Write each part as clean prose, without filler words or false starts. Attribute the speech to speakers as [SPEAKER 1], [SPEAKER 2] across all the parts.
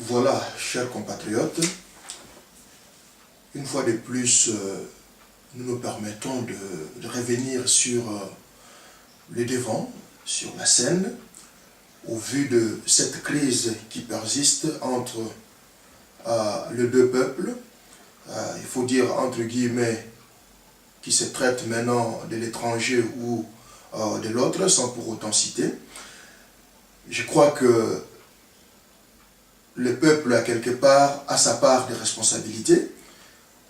[SPEAKER 1] Voilà, chers compatriotes, une fois de plus, nous nous permettons de revenir sur le devant, sur la scène, au vu de cette crise qui persiste entre les deux peuples, il faut dire entre guillemets, qui se traite maintenant de l'étranger ou de l'autre, sans pour autant citer. Je crois que le peuple, à quelque part, a sa part de responsabilité,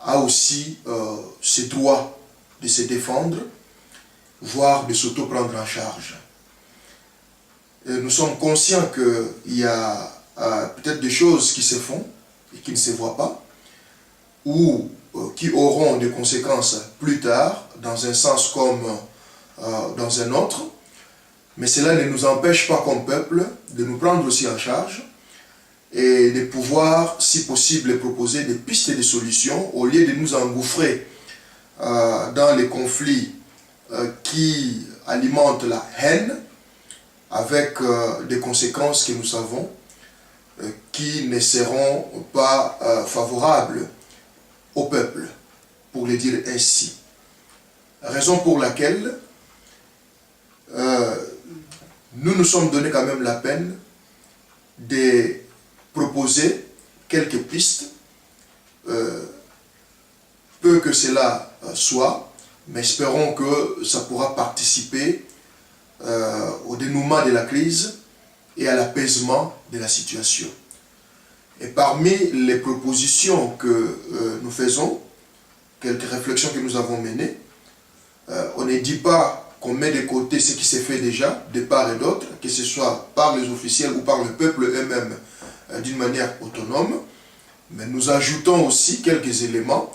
[SPEAKER 1] a aussi ses droits de se défendre, voire de s'auto-prendre en charge. Et nous sommes conscients qu'il y a peut-être des choses qui se font et qui ne se voient pas, ou qui auront des conséquences plus tard, dans un sens comme dans un autre, mais cela ne nous empêche pas comme peuple de nous prendre aussi en charge et de pouvoir, si possible, proposer des pistes de solutions au lieu de nous engouffrer dans les conflits qui alimentent la haine avec des conséquences que nous savons qui ne seront pas favorables au peuple, pour le dire ainsi. Raison pour laquelle nous nous sommes donné quand même la peine de proposer quelques pistes, peu que cela soit, mais espérons que ça pourra participer au dénouement de la crise et à l'apaisement de la situation. Et parmi les propositions que nous faisons, quelques réflexions que nous avons menées, on ne dit pas qu'on met de côté ce qui s'est fait déjà, de part et d'autre, que ce soit par les officiels ou par le peuple eux-mêmes, d'une manière autonome, mais nous ajoutons aussi quelques éléments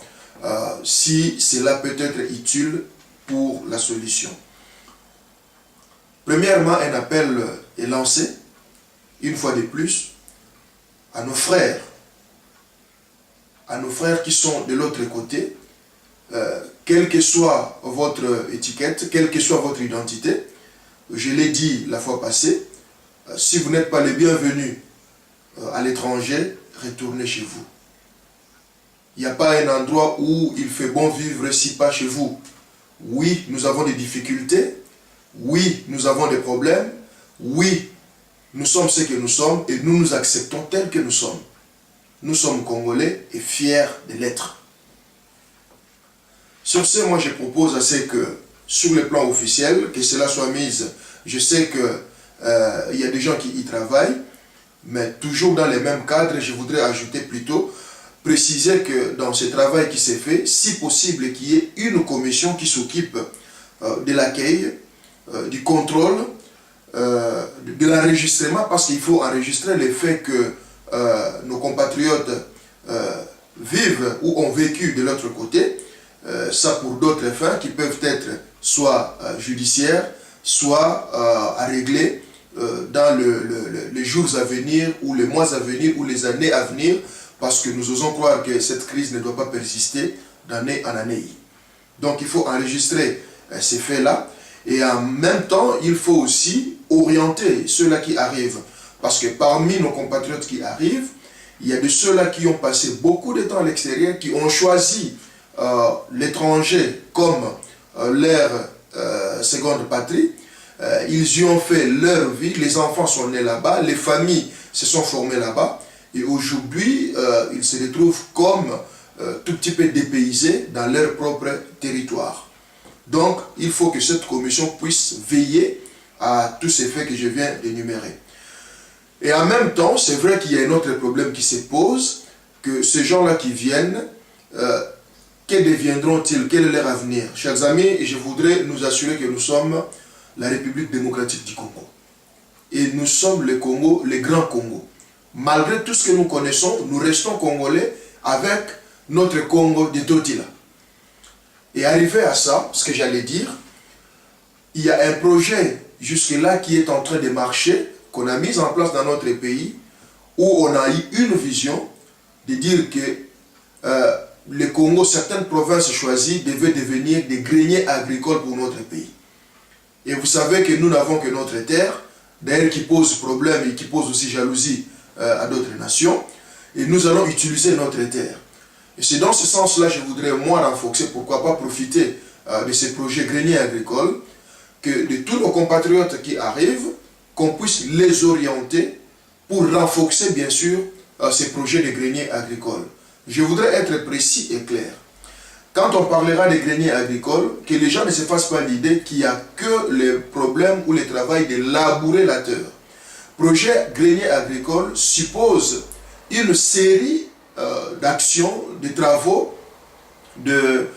[SPEAKER 1] si cela peut être utile pour la solution. Premièrement, un appel est lancé, une fois de plus, à nos frères qui sont de l'autre côté, quelle que soit votre étiquette, quelle que soit votre identité. Je l'ai dit la fois passée, si vous n'êtes pas les bienvenus à l'étranger, retournez chez vous. Il n'y a pas un endroit où il fait bon vivre si pas chez vous. Oui, nous avons des difficultés, oui, nous avons des problèmes, oui, nous sommes ce que nous sommes et nous nous acceptons tels que nous sommes. Nous sommes Congolais et fiers de l'être. Sur ce, moi je propose à ce que, sur le plan officiel, que cela soit mis, je sais qu'il y a des gens qui y travaillent, mais toujours dans les mêmes cadres, je voudrais ajouter plutôt, préciser que dans ce travail qui s'est fait, si possible qu'il y ait une commission qui s'occupe de l'accueil, du contrôle, de l'enregistrement, parce qu'il faut enregistrer les faits que nos compatriotes vivent ou ont vécu de l'autre côté, ça pour d'autres fins qui peuvent être soit judiciaires, soit à régler dans les jours à venir, ou les mois à venir, ou les années à venir, parce que nous osons croire que cette crise ne doit pas persister d'année en année. Donc il faut enregistrer ces faits-là, et en même temps, il faut aussi orienter ceux-là qui arrivent, parce que parmi nos compatriotes qui arrivent, il y a de ceux-là qui ont passé beaucoup de temps à l'extérieur, qui ont choisi l'étranger comme leur seconde patrie. Ils y ont fait leur vie, les enfants sont nés là-bas, les familles se sont formées là-bas, et aujourd'hui, ils se retrouvent comme tout petit peu dépaysés dans leur propre territoire. Donc, il faut que cette commission puisse veiller à tous ces faits que je viens d'énumérer. Et en même temps, c'est vrai qu'il y a un autre problème qui se pose, que ces gens-là qui viennent, que deviendront-ils? Quel est leur avenir? Chers amis, je voudrais nous assurer que nous sommes la République démocratique du Congo. Et nous sommes le Congo, le grand Congo. Malgré tout ce que nous connaissons, nous restons Congolais avec notre Congo de Totila. Et arrivé à ça, ce que j'allais dire, il y a un projet jusque-là qui est en train de marcher, qu'on a mis en place dans notre pays, où on a eu une vision de dire que le Congo, certaines provinces choisies, devaient devenir des greniers agricoles pour notre pays. Et vous savez que nous n'avons que notre terre, d'ailleurs qui pose problème et qui pose aussi jalousie à d'autres nations, et nous allons utiliser notre terre. Et c'est dans ce sens-là que je voudrais, moi, renforcer, pourquoi pas profiter de ces projets greniers agricoles, que de tous nos compatriotes qui arrivent, qu'on puisse les orienter pour renforcer, bien sûr, ces projets de greniers agricoles. Je voudrais être précis et clair. Quand on parlera des greniers agricoles, que les gens ne se fassent pas l'idée qu'il n'y a que le problème ou le travail de labourer la terre. Projet grenier agricole suppose une série d'actions, de travaux, de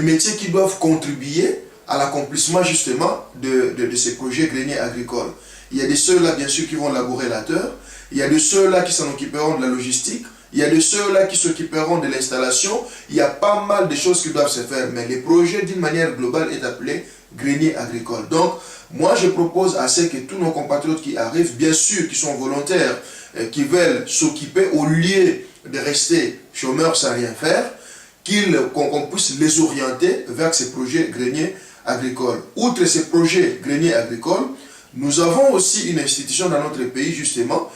[SPEAKER 1] métiers qui doivent contribuer à l'accomplissement justement de ces projets greniers agricoles. Il y a de ceux-là, bien sûr, qui vont labourer la terre. Il y a de ceux-là qui s'en occuperont de la logistique. Il y a de ceux-là qui s'occuperont de l'installation. Il y a pas mal de choses qui doivent se faire. Mais le projet, d'une manière globale, est appelé grenier agricole. Donc, moi, je propose à ce que tous nos compatriotes qui arrivent, bien sûr, qui sont volontaires, qui veulent s'occuper, au lieu de rester chômeurs sans rien faire, qu'on puisse les orienter vers ces projets greniers agricoles. Outre ces projets greniers agricoles, nous avons aussi une institution dans notre pays, justement,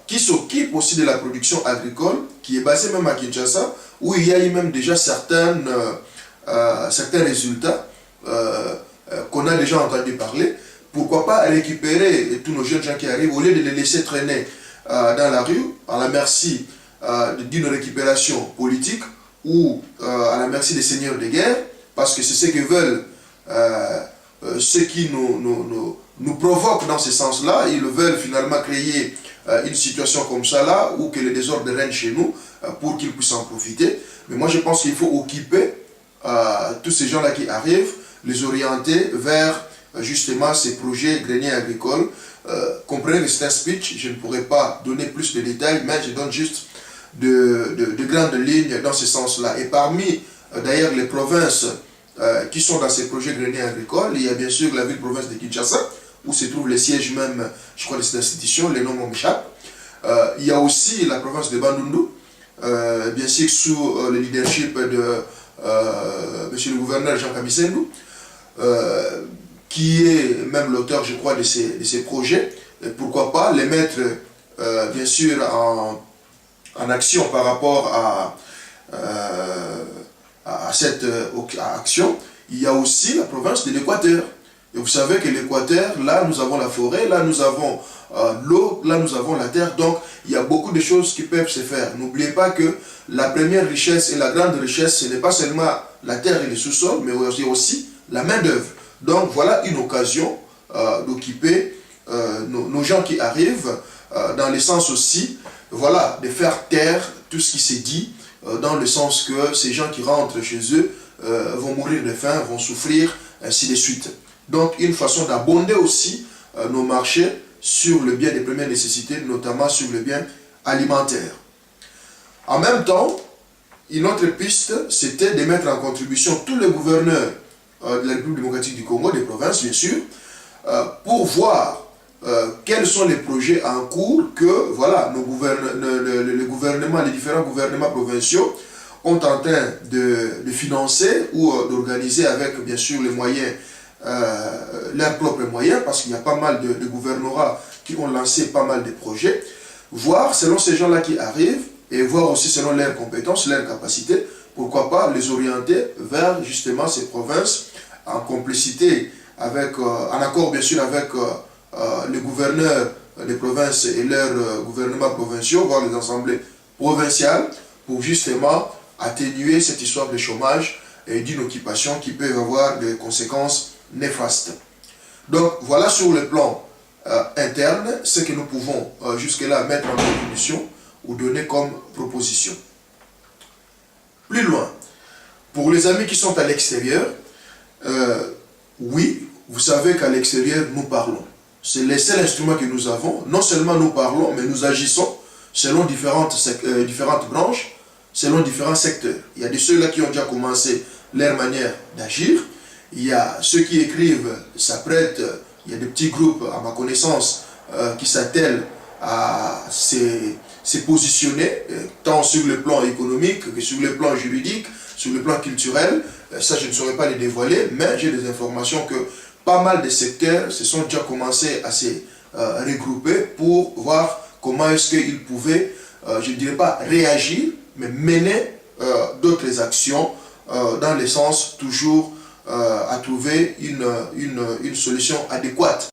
[SPEAKER 1] qui s'occupe aussi de la production agricole, qui est basée même à Kinshasa, où il y a eu même déjà certains résultats qu'on a déjà entendu parler. Pourquoi pas récupérer tous nos jeunes gens qui arrivent, au lieu de les laisser traîner dans la rue, à la merci d'une récupération politique, ou à la merci des seigneurs de guerre, parce que c'est ce que veulent ceux qui nous provoquent dans ce sens-là. Ils veulent finalement créer une situation comme ça là, où que le désordre règne chez nous, pour qu'ils puissent en profiter. Mais moi je pense qu'il faut occuper tous ces gens-là qui arrivent, les orienter vers justement ces projets greniers agricoles. Comprenez que c'est un speech, je ne pourrais pas donner plus de détails, mais je donne juste de grandes lignes dans ce sens-là. Et parmi d'ailleurs les provinces qui sont dans ces projets greniers agricoles, il y a bien sûr la ville-province de Kinshasa, où se trouve le siège même, je crois, de cette institution, les noms m'échappent. Il y a aussi la province de Bandundu, bien sûr sous le leadership de monsieur le gouverneur Jean Kamisendou, qui est même l'auteur, je crois, de ces projets. Et pourquoi pas les mettre, bien sûr, en action par rapport à cette action. Il y a aussi la province de l'Équateur. Et vous savez que l'Équateur, là nous avons la forêt, là nous avons l'eau, là nous avons la terre. Donc il y a beaucoup de choses qui peuvent se faire. N'oubliez pas que la première richesse et la grande richesse, ce n'est pas seulement la terre et le sous-sol, mais aussi la main-d'œuvre. Donc voilà une occasion d'occuper nos gens qui arrivent, dans le sens aussi, voilà, de faire taire tout ce qui s'est dit, dans le sens que ces gens qui rentrent chez eux vont mourir de faim, vont souffrir, ainsi de suite. Donc une façon d'abonder aussi nos marchés sur le bien des premières nécessités, notamment sur le bien alimentaire. En même temps, une autre piste, c'était de mettre en contribution tous les gouverneurs de la République démocratique du Congo, des provinces bien sûr, pour voir quels sont les projets en cours que voilà, les gouvernements, les différents gouvernements provinciaux ont en train de financer ou d'organiser avec bien sûr les moyens, leurs propres moyens, parce qu'il y a pas mal de gouvernorats qui ont lancé pas mal de projets, voir selon ces gens-là qui arrivent et voir aussi selon leurs compétences, leurs capacités, pourquoi pas les orienter vers justement ces provinces en complicité avec, en accord bien sûr avec les gouverneurs des provinces et leurs gouvernements provinciaux, voire les assemblées provinciales, pour justement atténuer cette histoire de chômage et d'une occupation qui peut avoir des conséquences néfastes. Donc voilà sur le plan interne ce que nous pouvons jusque-là mettre en contribution ou donner comme proposition. Plus loin, pour les amis qui sont à l'extérieur, oui, vous savez qu'à l'extérieur nous parlons. C'est le seul instrument que nous avons. Non seulement nous parlons, mais nous agissons selon différentes branches, selon différents secteurs. Il y a de ceux-là qui ont déjà commencé leur manière d'agir. Il y a ceux qui écrivent, s'apprêtent. Il y a des petits groupes, à ma connaissance, qui s'attellent à se positionner, tant sur le plan économique que sur le plan juridique, sur le plan culturel. Ça, je ne saurais pas les dévoiler, mais j'ai des informations que pas mal de secteurs se sont déjà commencés à se regrouper pour voir comment est-ce qu'ils pouvaient, je ne dirais pas réagir, mais mener d'autres actions dans le sens toujours à trouver une solution adéquate.